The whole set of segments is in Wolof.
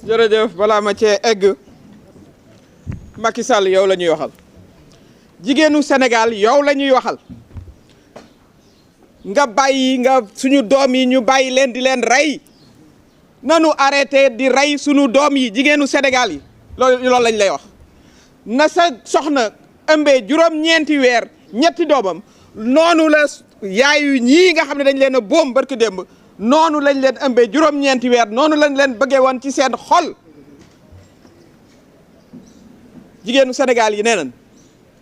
jërëjëf balaa ma cee egg Macky Sall yow la ñuy waxal jigéenu Sénégal yow la ñuy waxal nga bàyyi nga suñu doom yi ñu bàyyi leen di leen rey nanu arrêté di rey suñu doom yi jigéenu Sénégal yi loolu lañ lay wax na sa soxna ëmbee juróom-ñeenti weer ñetti doomam noonu la yaayu ñii nga xam ne dañ leen a boom barki démb noonu lañ leen ëmbee juróom-ñeenti weer noonu lañ leen bëggee woon ci seen xol jigéenu Sénégal yi nee nañ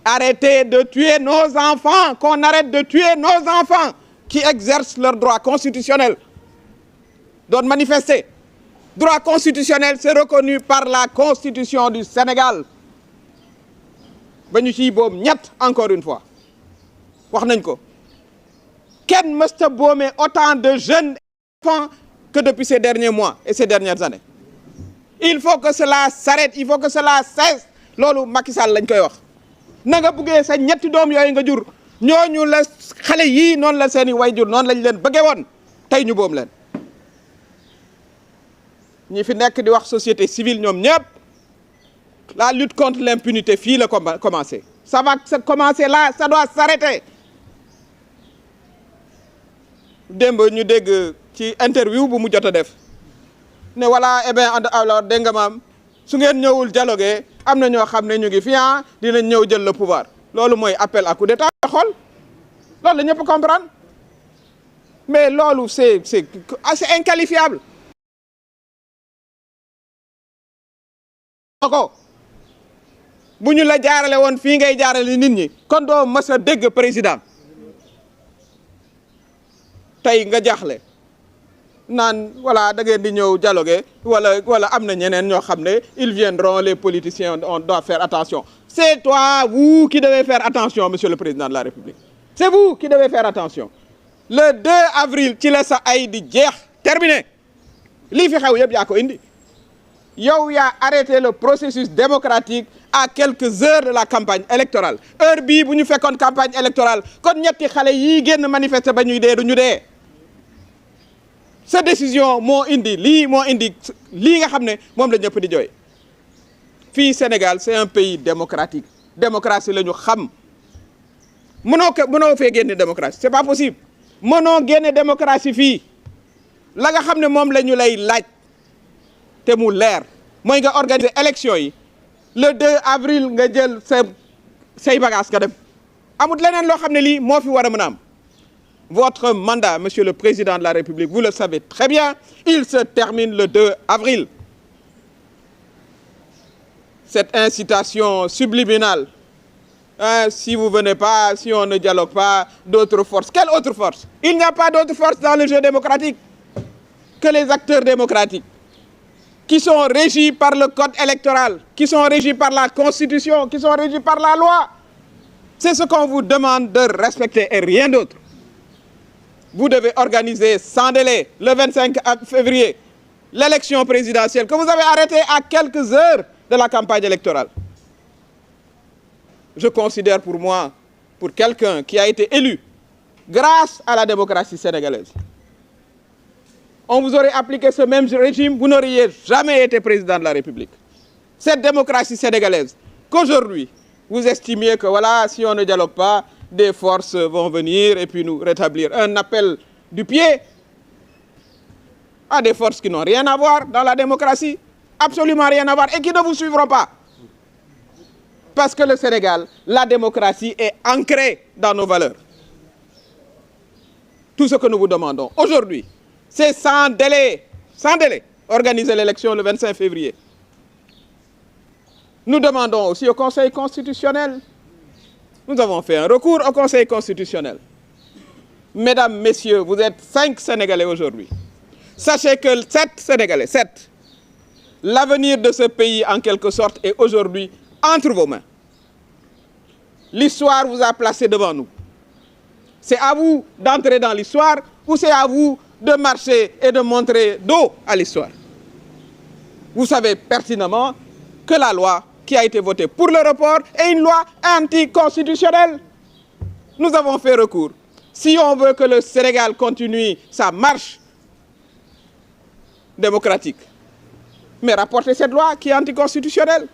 arrêtez de tuer nos enfants, qu'on arrête de tuer nos enfants qui exercent leur droit constitutionnel doon manifester droit constitutionnel c'est reconnu par la constitution du Sénégal ba ñu ciy boom ñett encore une fois wax nañ ko kenn mësta boomee autant de jeunes enfants que depuis ces derniers mois et ces dernières années il faut que cela s'arrête il faut que cela cesse loolu Macky Sall lañ koy wax na nga buggee sa ñetti doom yooyu nga jur ñooñu la xale yii noonu la seeni wayjur noonu lañ leen bëggee woon tey ñu boom leen ñi fi nekk di wax société civile ñoom ñëpp la lutte contre l'impunité fii la commencé ça va commencer là ça doit s'arrêter démb ñu dégg ci interview bu mu jot a def ne voilà eh bien alors dégg nga maam su ngeen ñëwul dialoguer am na ñoo xam ne ñu ngi fi dinañ ñëw jël le pouvoir loolu mooy appel à coup d'état xool loolu la ñëpp comprendre mais loolu c'est inqualifiable ko bu ñu la jaarale woon fii ngay jaarale nit ñi kon doo mës a dégg président tey nga jaaxle naan voilà da ngeen di ñëw dialoguer wala am na ñeneen ñoo xam ne ils viendront les politiciens on doit faire attention c'est toi vous qui devez faire attention monsieur le président de la République c'est vous qui devez faire attention le 2 avril ci la sa ay di jeex terminé lii fi xew yëpp yaa ko indi yow yaa arrêté le processus démocratique à quelques heures de la campagne électorale heure bii bu ñu fekkoon campagne électorale kon ñetti xale yii génn manifester ba ñuy dee du ñu dee sa décision moo indi lii nga xam ne moom la ñëpp di jooy fii Sénégal c'est un pays démocratique démocratie la ñu xam mënoo fee génne démocratie c'est pas possible mënoo génne démocratie fii la nga xam ne moom la ñu lay laaj te mu leer mooy nga organiser élection yi le 2 avril nga jël say bagages nga dem amut leneen loo xam ne lii moo fi war a mën a am votre mandat monsieur le président de la République vous le savez très bien il se termine le 2 avril cette incitation subliminale si vous venez pas si on ne dialogue pas d'autres forces quelle autre force il n'y a pas d'autre force dans le jeu démocratique que les acteurs démocratiques qui sont régis par le code électoral, qui sont régis par la Constitution, qui sont régis par la loi. C'est ce qu'on vous demande de respecter et rien d'autre. Vous devez organiser sans délai, le 25 février, l'élection présidentielle que vous avez arrêtée à quelques heures de la campagne électorale. Je considère pour moi, pour quelqu'un qui a été élu grâce à la démocratie sénégalaise, on vous aurait appliqué ce même régime, vous n'auriez jamais été président de la République. Cette démocratie sénégalaise, qu'aujourd'hui, vous estimiez que voilà, si on ne dialogue pas, des forces vont venir et puis nous rétablir. Un appel du pied à des forces qui n'ont rien à voir dans la démocratie, absolument rien à voir, et qui ne vous suivront pas. Parce que le Sénégal, la démocratie est ancrée dans nos valeurs. Tout ce que nous vous demandons aujourd'hui, c'est sans délai, organiser l'élection le 25 février. Nous demandons aussi au Conseil constitutionnel, nous avons fait un recours au Conseil constitutionnel. Mesdames, messieurs, vous êtes 5 Sénégalais aujourd'hui. Sachez que 7 Sénégalais, 7, l'avenir de ce pays en quelque sorte est aujourd'hui entre vos mains. L'histoire vous a placé devant nous. C'est à vous d'entrer dans l'histoire ou c'est à vous de marcher et de montrer dos à l'histoire. Vous savez pertinemment que la loi qui a été votée pour le report est une loi anticonstitutionnelle. Nous avons fait recours. Si on veut que le Sénégal continue sa marche démocratique, mais rapporter cette loi qui est anticonstitutionnelle.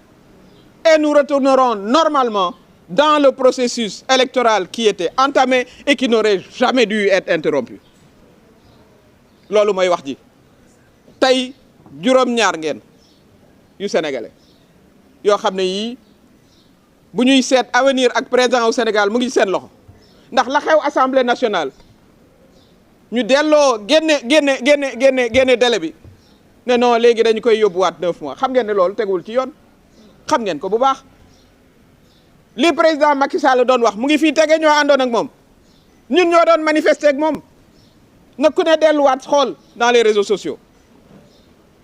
Et nous retournerons normalement dans le processus électoral qui était entamé et qui n'aurait jamais dû être interrompu. loolu mooy wax ji tey juróom-ñaar ngeen yu sénégalais yoo xam ne yii bu ñuy seet avenir ak président au Sénégal mu ngi seen loxo ndax la xew assemblée nationale ñu delloo génne délai bi ne non léegi dañu koy yóbbuwaat 9 mois xam ngeen ne loolu tegul ci yoon xam ngeen ko bu baax li président Macky Sall doon wax mu ngi fii tege ñoo àndoon ak moom ñun ñoo doon manifester ak moom na ku ne delluwaat xool dans les réseaux sociaux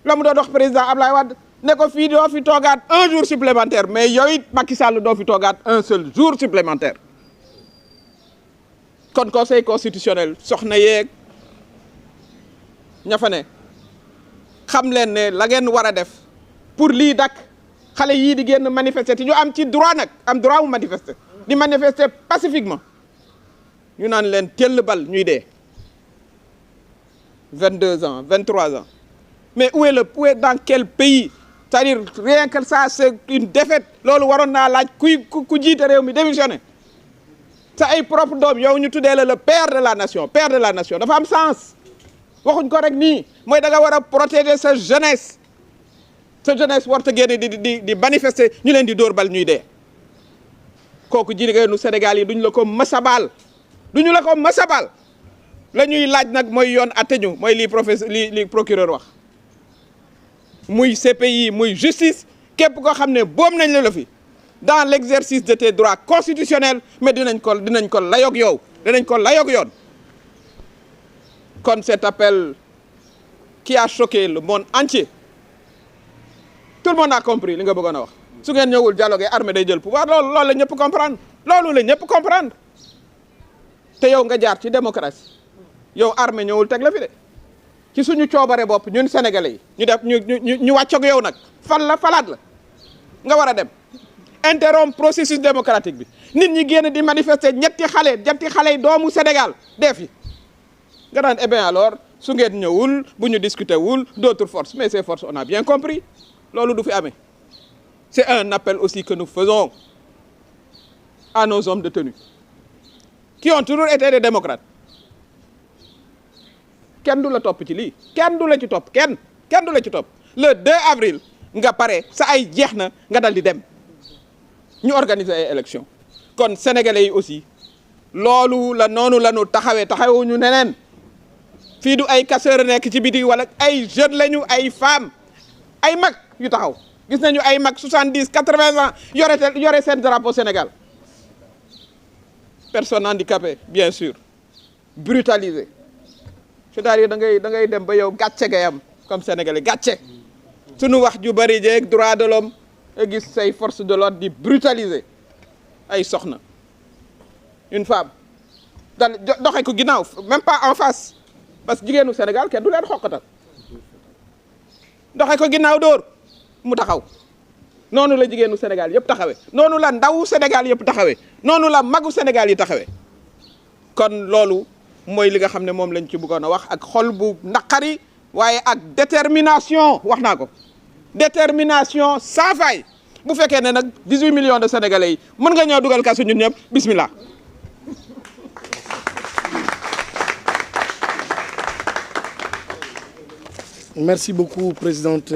la mu doon wax président Ablaye Wade ne ko fii doo fi toogaat 1 jour supplémentaire mais yow it Macky Sall doo fi toogaat 1 seul jour supplémentaire kon conseil constitutionnel soxna yeeg ña fa ne xam leen ne la ngeen war a def pour lii dak xale yii di génn manifester te ñu am ci droit nag am droit mu manifester di manifester pacifiquement ñu naan leen tell bal ñuy dee 22 ans 23 ans mais où est dans quel pays c'est-à-dire rien que ça c'est une défaite loolu waroon naa laaj ku jiite réew mi démissionné sa ay propre doom yow ñu tuddee la le père de la nation dafa am sens waxuñ ko rek nii mooy da nga war a protéger sa jeunesse warta génne di manifester ñu leen di dóor bal ñuy dee kooku jigéenu Sénégal yi duñ la ko mës a baal la ñuy laaj nag mooy yoon atte ñu mooy li procureur wax muy CPI muy justice képp koo xam ne boom nañ la fi dans l'exercice de tes droits constitutionnels mais dinañ ko layoog yow dinañ ko layoog yoon kon cet appel qui a choqué le monde entier tout le monde a compris li nga bëggoon a wax su ngeen ñëwul dialogue armée day jël pouvoir loolu la ñëpp comprendre te yow nga jaar ci démocratie yow armée ñëwul teg la fi de ci suñu coobare bopp ñun sénégalais yi ñu wàccoog yow nag falaat la nga war a dem interrompre processus démocratique bi nit ñi génn di manifester ñetti xale doomu Sénégal def yi nga daan eh bien alors su ngeen ñëwul bu ñu discuter wul d'autres forces mais ces forces on a bien compris loolu du fi amee c'est un appel aussi que nous faisons à nos hommes de tenue qui ont toujours été des démocrates kenn du la topp ci lii kenn du la ci topp le 2 avril nga pare sa ay jeex na nga dal di dem ñu organiser ay élections kon sénégalais yi aussi loolu noonu la ñu taxawuñu neneen fii du ay casseurs nekk ci biti wala ay jeunes lañu ay femmes ay mag yu taxaw gis nañu ay mag 70 80 ans yore seen drapeau Sénégal personnes handicapées bien sûr brutalisées c'est-à-dire da ngay dem ba yow gàcce ngay am comme sénégalais gàcce suñu wax ju bari jeeg droit de l'homme nga gis say force de l'ordre di brutaliser ay soxna une femme dal doxe ko ginnaaw même pas en face parce que jigéenu Sénégal kenn du leen xokkatal doxe ko ginnaaw dóor mu taxaw noonu la jigéenu Sénégal yëpp taxawee noonu la ndawu Sénégal yëpp taxawee noonu la magu Sénégal yi taxawee kon loolu mooy li nga xam ne moom lañ ci bëggoon a wax ak xol bu naqari waaye ak détermination wax naa ko détermination sans faille bu fekkee ne nag 18 millions de sénégalais yi mën nga ñëw dugal kasu ñun ñëpp bismillah. Merci beaucoup, présidente.